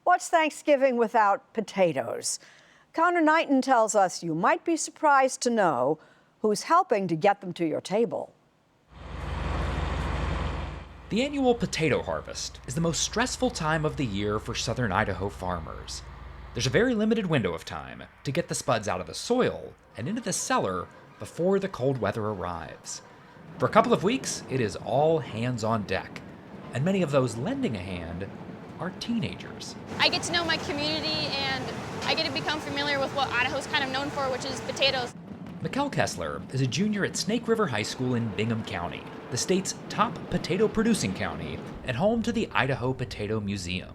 What's Thanksgiving without potatoes? Conor Knighton tells us you might be surprised to know who's helping to get them to your table. The annual potato harvest is the most stressful time of the year for southern Idaho farmers. There's a very limited window of time to get the spuds out of the soil and into the cellar before the cold weather arrives. For a couple of weeks, it is all hands on deck, and many of those lending a hand are teenagers. I get to know my community and I get to become familiar with what Idaho's kind of known for, which is potatoes. Mikkel Kessler is a junior at Snake River High School in Bingham County, the state's top potato-producing county and home to the Idaho Potato Museum.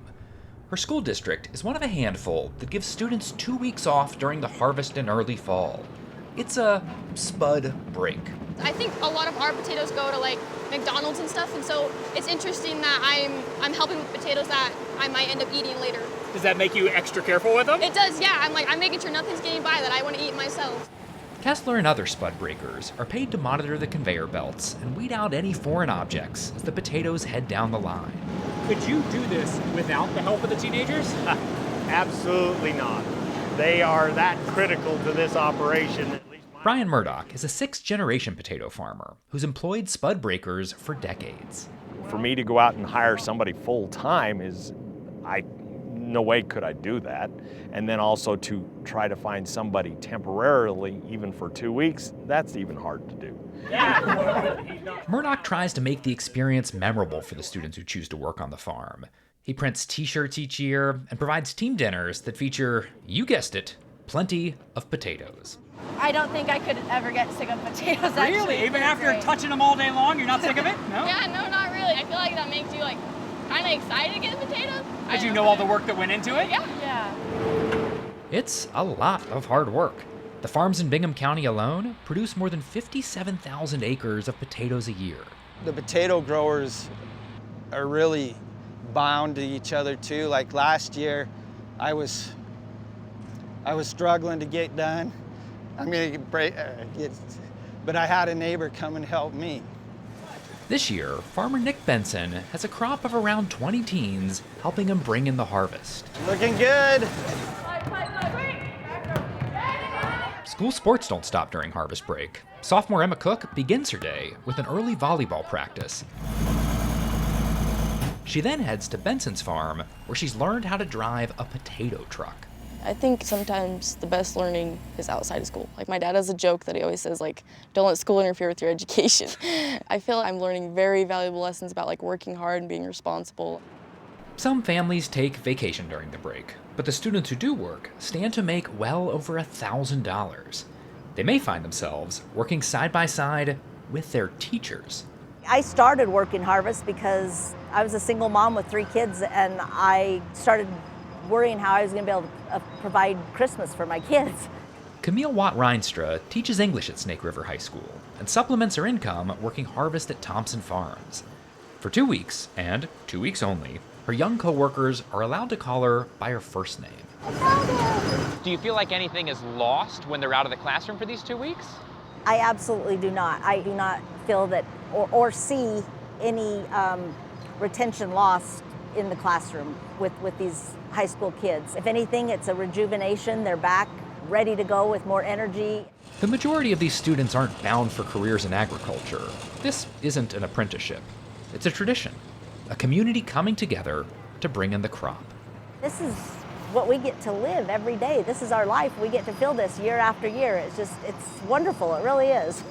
Her school district is one of a handful that gives students 2 weeks off during the harvest and early fall. It's a spud break. I think a lot of our potatoes go to like McDonald's and stuff, and so it's interesting that I'm helping with potatoes that I might end up eating later. Does that make you extra careful with them? It does, yeah. I'm making sure nothing's getting by that I want to eat myself. Kessler and other spud breakers are paid to monitor the conveyor belts and weed out any foreign objects as the potatoes head down the line. Could you do this without the help of the teenagers? Absolutely not. They are that critical to this operation. Brian Murdoch is a sixth-generation potato farmer who's employed spud breakers for decades. For me to go out and hire somebody full-time no way could I do that. And then also to try to find somebody temporarily, even for 2 weeks, that's even hard to do. Murdoch tries to make the experience memorable for the students who choose to work on the farm. He prints t-shirts each year and provides team dinners that feature, you guessed it, plenty of potatoes. I don't think I could ever get sick of potatoes. Actually. Really? Even after touching them all day long, you're not sick of it? No? Yeah, no, not really. I feel like that makes you like kind of excited to get potatoes. Did you know all the work that went into it? Yeah. It's a lot of hard work. The farms in Bingham County alone produce more than 57,000 acres of potatoes a year. The potato growers are really bound to each other too. Like last year, I was struggling to get done. But I had a neighbor come and help me. This year, farmer Nick Benson has a crop of around 20 teens helping him bring in the harvest. Looking good. School sports don't stop during harvest break. Sophomore Emma Cook begins her day with an early volleyball practice. She then heads to Benson's farm, where she's learned how to drive a potato truck. I think sometimes the best learning is outside of school. Like my dad has a joke that he always says, like, don't let school interfere with your education. I feel like I'm learning very valuable lessons about like working hard and being responsible. Some families take vacation during the break, but the students who do work stand to make well over $1,000. They may find themselves working side by side with their teachers. I started working harvest because I was a single mom with 3 kids, and I started worrying how I was going to be able to provide Christmas for my kids. Camille Watt-Reinstra teaches English at Snake River High School and supplements her income working harvest at Thompson Farms. For 2 weeks, and 2 weeks only, her young co-workers are allowed to call her by her first name. Do you feel like anything is lost when they're out of the classroom for these 2 weeks? I absolutely do not. I do not feel that or see any retention lost in the classroom with these high school kids. If anything, it's a rejuvenation. They're back, ready to go with more energy. The majority of these students aren't bound for careers in agriculture. This isn't an apprenticeship. It's a tradition, a community coming together to bring in the crop. This is what we get to live every day. This is our life. We get to feel this year after year. It's wonderful. It really is.